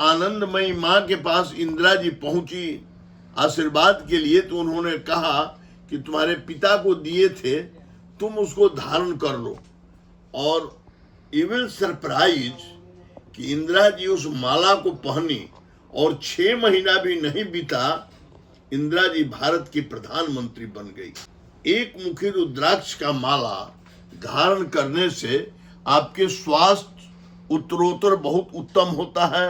आनंदमयी माँ के पास इंदिरा जी पहुंची आशीर्वाद के लिए, तो उन्होंने कहा कि तुम्हारे पिता को दिए थे, तुम उसको धारण कर लो। और इवन सरप्राइज कि इंदिरा जी उस माला को पहनी और 6 महीना भी नहीं बीता, इंदिरा जी भारत की प्रधानमंत्री बन गई। एक मुखी रुद्राक्ष का माला धारण करने से आपके स्वास्थ्य उत्तरोत्तर बहुत उत्तम होता है,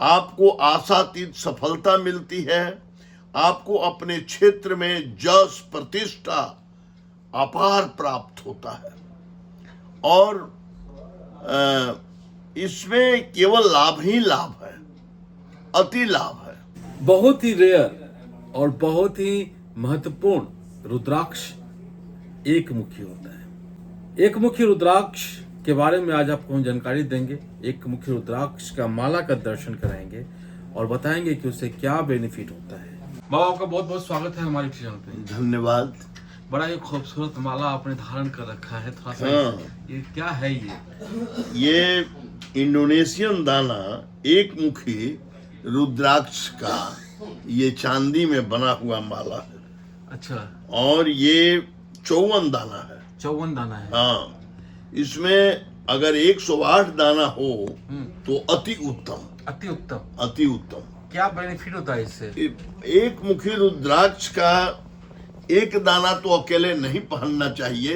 आपको आशातीत सफलता मिलती है, आपको अपने क्षेत्र में यश प्रतिष्ठा अपार प्राप्त होता है। और इसमें केवल लाभ ही लाभ है, अति लाभ है। बहुत ही रेयर और बहुत ही महत्वपूर्ण रुद्राक्ष एक मुखी होता है। एक मुखी रुद्राक्ष के बारे में आज आपको हम जानकारी देंगे। एक मुखी रुद्राक्ष का माला का दर्शन कराएंगे और बताएंगे कि उससे क्या बेनिफिट होता है। बाबा, आपका बहुत बहुत स्वागत है हमारे चैनल पे। धन्यवाद। बड़ा ही खूबसूरत माला आपने धारण कर रखा है, थोड़ा सा ये क्या है? ये इंडोनेशियन दाना एक मुखी रुद्राक्ष का ये चांदी में बना हुआ माला है। अच्छा। और ये 54 दाना है। 54 दाना है। हाँ, इसमें अगर 108 दाना हो तो अति उत्तम। अति उत्तम। अति उत्तम। क्या बेनिफिट होता है इससे? एक मुखी रुद्राक्ष का एक दाना तो अकेले नहीं पहनना चाहिए।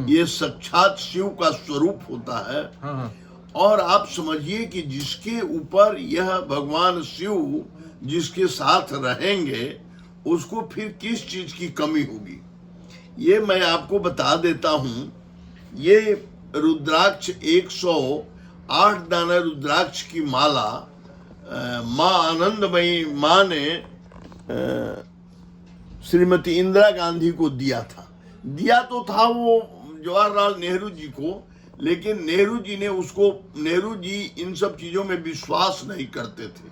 ये साक्षात शिव का स्वरूप होता है। हाँ। और आप समझिए कि जिसके ऊपर यह भगवान शिव जिसके साथ रहेंगे, उसको फिर किस चीज की कमी होगी। ये मैं आपको बता देता हूं। ये रुद्राक्ष 108 दाना रुद्राक्ष की माला माँ आनंदमयी माँ ने श्रीमती इंदिरा गांधी को दिया था। दिया तो था वो जवाहरलाल नेहरू जी को, लेकिन नेहरू जी इन सब चीजों में विश्वास नहीं करते थे।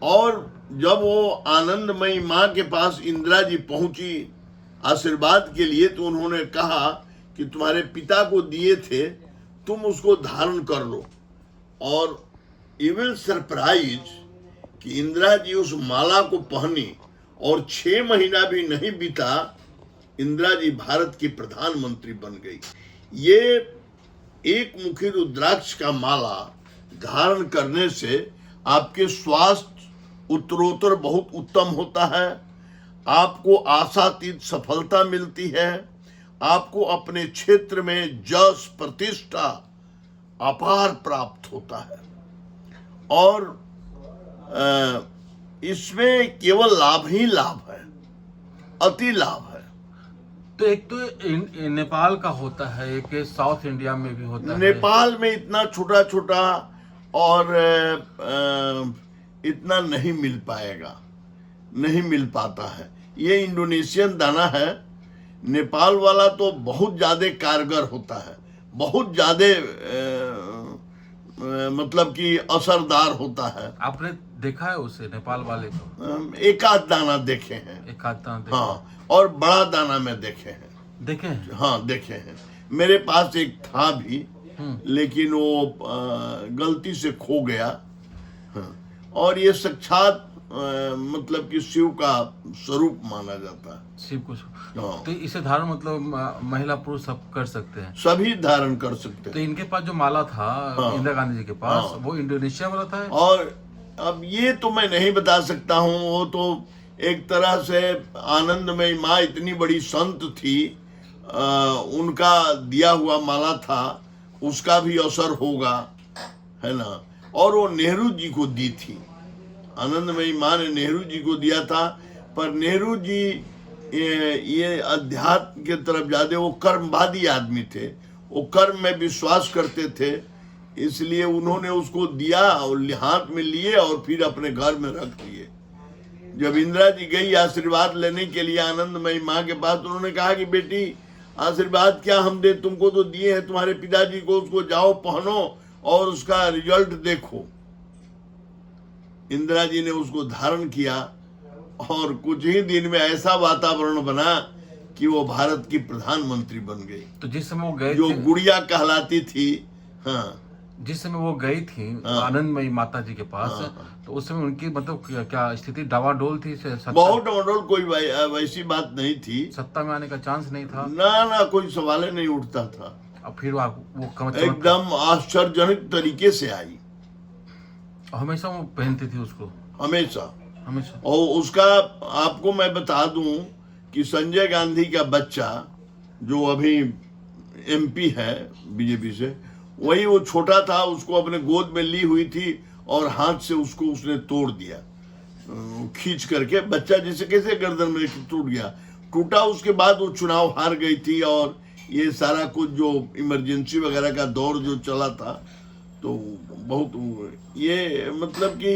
और जब वो आनंदमयी माँ के पास इंदिरा जी पहुंची आशीर्वाद के लिए, तो उन्होंने कहा कि तुम्हारे पिता को दिए थे, तुम उसको धारण कर लो। और इवन सरप्राइज कि इंदिरा जी उस माला को पहनी और 6 महीना भी नहीं बीता, इंदिरा जी भारत की प्रधानमंत्री बन गई। ये एक मुखी रुद्राक्ष का माला धारण करने से आपके स्वास्थ्य उत्तरोत्तर बहुत उत्तम होता है, आपको आशातीत सफलता मिलती है, आपको अपने क्षेत्र में यश प्रतिष्ठा अपार प्राप्त होता है। और इसमें केवल लाभ ही लाभ है, अति लाभ है। तो एक तो नेपाल का होता है, एक साउथ इंडिया में भी होता है। नेपाल में इतना छोटा छोटा और इतना नहीं मिल पाएगा, नहीं मिल पाता है। ये इंडोनेशियन दाना है। नेपाल वाला तो बहुत ज्यादा कारगर होता है, बहुत ज्यादा मतलब कि असरदार होता है। आपने देखा है उसे, नेपाल वाले को? एक आध दाना देखे हैं। एक आध दाना देखे? हाँ, और बड़ा दाना में देखे हैं। देखे हैं? हाँ, देखे हैं। मेरे पास एक था भी, लेकिन वो गलती से खो गया। हाँ, और ये साक्षात मतलब कि शिव का स्वरूप माना जाता है। शिव को। हाँ। तो इसे धारण मतलब महिला पुरुष सब कर सकते हैं? सभी धारण कर सकते तो हैं। इनके पास जो माला था, हाँ। इंदिरा गांधी जी के पास, हाँ। वो इंडोनेशिया वाला था? और अब ये तो मैं नहीं बता सकता हूँ। वो तो एक तरह से आनंदमयी माँ इतनी बड़ी संत थी, उनका दिया हुआ माला था, उसका भी असर होगा, है ना। और वो नेहरू जी को दी थी। आनंदमयी माँ ने नेहरू जी को दिया था, पर नेहरू जी ये अध्यात्म के तरफ ज्यादा, वो कर्मवादी आदमी थे, वो कर्म में विश्वास करते थे, इसलिए उन्होंने उसको दिया और हाथ में लिए और फिर अपने घर में रख लिए। जब इंदिरा जी गई आशीर्वाद लेने के लिए आनंदमयी माँ के पास, उन्होंने कहा कि बेटी आशीर्वाद क्या हम दे, तुमको तो दिए हैं तुम्हारे पिताजी को, उसको जाओ पहनो और उसका रिजल्ट देखो। इंदिरा जी ने उसको धारण किया और कुछ ही दिन में ऐसा वातावरण बना कि वो भारत की प्रधानमंत्री बन गई। तो जिस समय वो गए, जो गुड़िया कहलाती थी, हाँ, जिस समय वो गई थी आनंदमयी माता जी के पास, तो उस समय उनकी मतलब क्या स्थिति डावाडोल थी? बहुत डावाडोल, कोई वैसी बात नहीं थी। सत्ता में आने का चांस नहीं था? ना, कोई सवाल ही नहीं उठता था। अब फिर वो एकदम आश्चर्यजनक तरीके से आई। हमेशा वो पहनती थी उसको, हमेशा। हमेशा। और उसका आपको मैं बता दूं कि संजय गांधी का बच्चा जो अभी एमपी है बीजेपी से, वही वो छोटा था, उसको अपने गोद में ली हुई थी और हाथ से उसको उसने तोड़ दिया, खींच करके। बच्चा जैसे कैसे गर्दन में टूट गया, टूटा। उसके बाद वो चुनाव हार गई थी और ये सारा कुछ जो इमरजेंसी वगैरह का दौर जो चला था, तो बहुत ये मतलब कि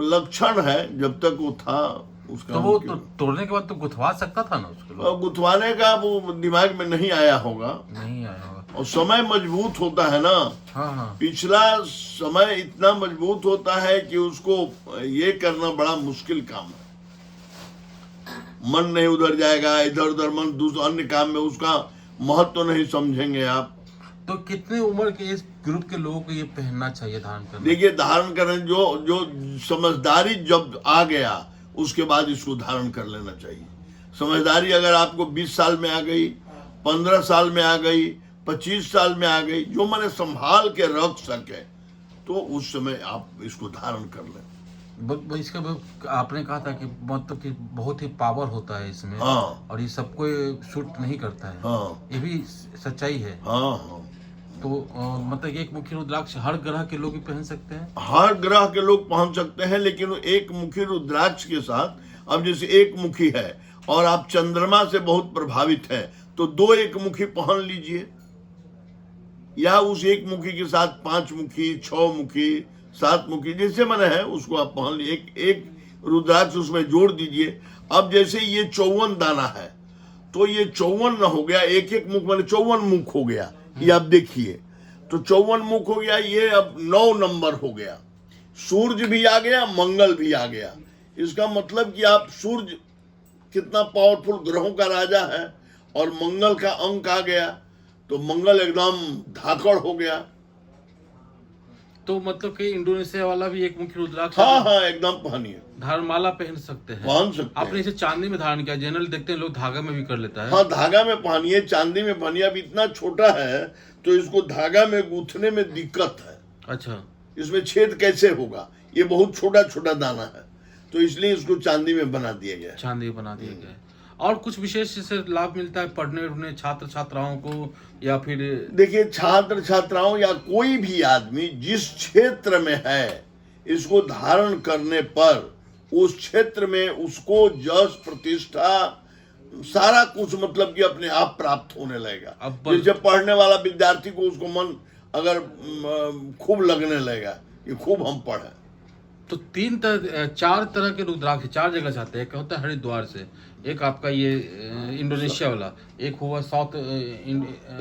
लक्षण है जब तक वो था उसका। तो वो तो तोड़ने के बाद तो गुथवा सकता था ना उसको? गुथवाने का वो दिमाग में नहीं आया होगा। नहीं आया होगा। और समय मजबूत होता है ना। हाँ। पिछला समय इतना मजबूत होता है कि उसको ये करना बड़ा मुश्किल काम है। मन नहीं उधर जाएगा, इधर उधर मन दूसरे अन्य काम में, उसका महत्व तो नहीं समझेंगे आप। तो कितनी उम्र के इस ग्रुप के लोगों को ये पहनना चाहिए, धारण करना? देखिए, धारण करने जो समझदारी जब आ गया उसके बाद इसको धारण कर लेना चाहिए। समझदारी अगर आपको 20 साल में आ गई, 15 साल में आ गई, 25 साल में आ गई, जो मैंने संभाल के रख सके, तो उस समय आप इसको धारण कर लें। इसका आपने कहा था कि मतलब कि बहुत ही पावर होता है इसमें। हाँ। और ये सबको सूट नहीं करता है। हाँ। ये भी सच्चाई है। हाँ। तो मतलब एक मुखी रुद्राक्ष हर ग्रह के लोग भी पहन सकते हैं? हर ग्रह के लोग पहन सकते हैं, लेकिन एक मुखी रुद्राक्ष के साथ, अब जैसे एक मुखी है और आप चंद्रमा से बहुत प्रभावित है, तो 2 एक मुखी पहन लीजिए, या उस एक मुखी के साथ 5 मुखी, 6 मुखी, 7 मुखी, जैसे मैंने है उसको आप पहन लीजिए। एक रुद्राक्ष उसमें जोड़ दीजिए। अब जैसे ये 54 दाना है, तो ये 54 न हो गया, एक एक मुख मैंने 54 मुख हो गया। ये आप देखिए, तो 54 मुख हो गया, ये अब 9 नंबर हो गया। सूर्य भी आ गया, मंगल भी आ गया। इसका मतलब कि आप सूर्य कितना पावरफुल ग्रहों का राजा है, और मंगल का अंक आ गया, तो मंगल एकदम धाकड़ हो गया। तो मतलब कि इंडोनेशिया वाला भी एक मुखी रुद्राक्ष? हाँ, एकदम पहनिए। धारणमाला पहन सकते हैं? पहन सकते हैं। आपने इसे चांदी में धारण किया, जनरल देखते हैं लोग धागा में भी कर लेता है। हाँ, धागा में पहनिए, चांदी में पहनिए। अब इतना छोटा है तो इसको धागा में गूंथने में दिक्कत है। अच्छा। इसमें छेद कैसे होगा, ये बहुत छोटा छोटा दाना है, तो इसलिए इसको चांदी में बना दिया गया। चांदी में बना दिया गया। और कुछ विशेष इससे लाभ मिलता है पढ़ने छात्र छात्राओं को, या फिर? देखिए, छात्र छात्राओं या कोई भी आदमी जिस क्षेत्र में है, इसको धारण करने पर उस क्षेत्र में उसको यश प्रतिष्ठा सारा कुछ मतलब कि अपने आप प्राप्त होने लगेगा। जैसे पढ़ने वाला विद्यार्थी को उसको मन अगर खूब लगने लगेगा कि खूब हम पढ़े। तो 4 तरह के रुद्राक्ष 4 जगह से आते हैं। एक होता है हरिद्वार से, एक आपका ये इंडोनेशिया वाला, एक हुआ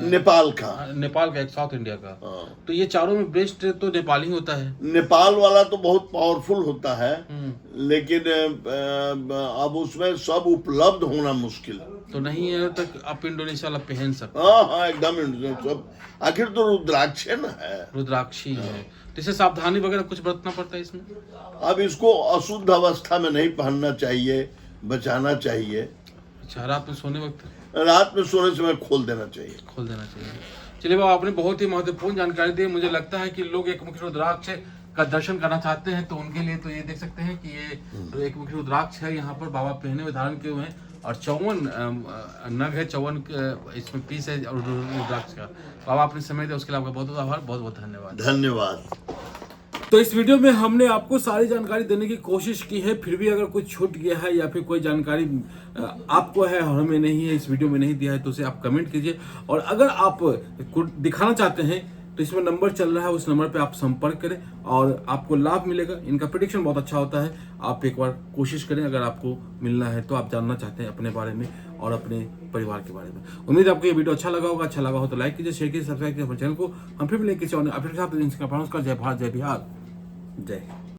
नेपाल का, एक साउथ इंडिया का। तो ये चारों में बेस्ट तो नेपाल ही होता है। नेपाल वाला तो बहुत पावरफुल होता है, लेकिन अब उसमें सब उपलब्ध होना मुश्किल है। तो नहीं है तक आप इंडोनेशिया वाला पहन सकते? हाँ, एकदम सब। आखिर तो रुद्राक्ष है ना, है रुद्राक्षी है, तो इसे सावधानी वगैरह कुछ बरतना पड़ता है इसमें? अब इसको अशुद्ध अवस्था में नहीं पहनना चाहिए, बचाना चाहिए। अच्छा, रात में सोने से मैं खोल देना चाहिए। चलिए बाबा, आपने बहुत ही महत्वपूर्ण जानकारी दी। मुझे लगता है कि लोग एक मुखी रुद्राक्ष का दर्शन करना चाहते हैं, तो उनके लिए तो ये देख सकते हैं कि ये एक मुखी रुद्राक्ष है, यहाँ पर बाबा पहने हुए धारण किए हुए हैं, और 54 नग है, 54 इसमें पीस है और रुद्राक्ष का। बाबा आपने समय दिया उसके लिए आपका बहुत बहुत आभार, बहुत बहुत धन्यवाद। तो इस वीडियो में हमने आपको सारी जानकारी देने की कोशिश की है, फिर भी अगर कुछ छूट गया है या फिर कोई जानकारी आपको है और हमें नहीं है, इस वीडियो में नहीं दिया है, तो उसे आप कमेंट कीजिए। और अगर आप दिखाना चाहते हैं तो इसमें नंबर चल रहा है, उस नंबर पे आप संपर्क करें और आपको लाभ मिलेगा। इनका प्रेडिक्शन बहुत अच्छा होता है, आप एक बार कोशिश करें। अगर आपको मिलना है तो आप जानना चाहते हैं अपने बारे में और अपने परिवार के बारे में। उम्मीद है आपको ये वीडियो अच्छा लगा होगा। अच्छा लगा हो तो लाइक कीजिए, शेयर कीजिए, सब्सक्राइब कीजिए हमारे चैनल को। हम फिर मिलेंगे किसी और अपडेट के साथ। जय भारत, जय बिहार, जय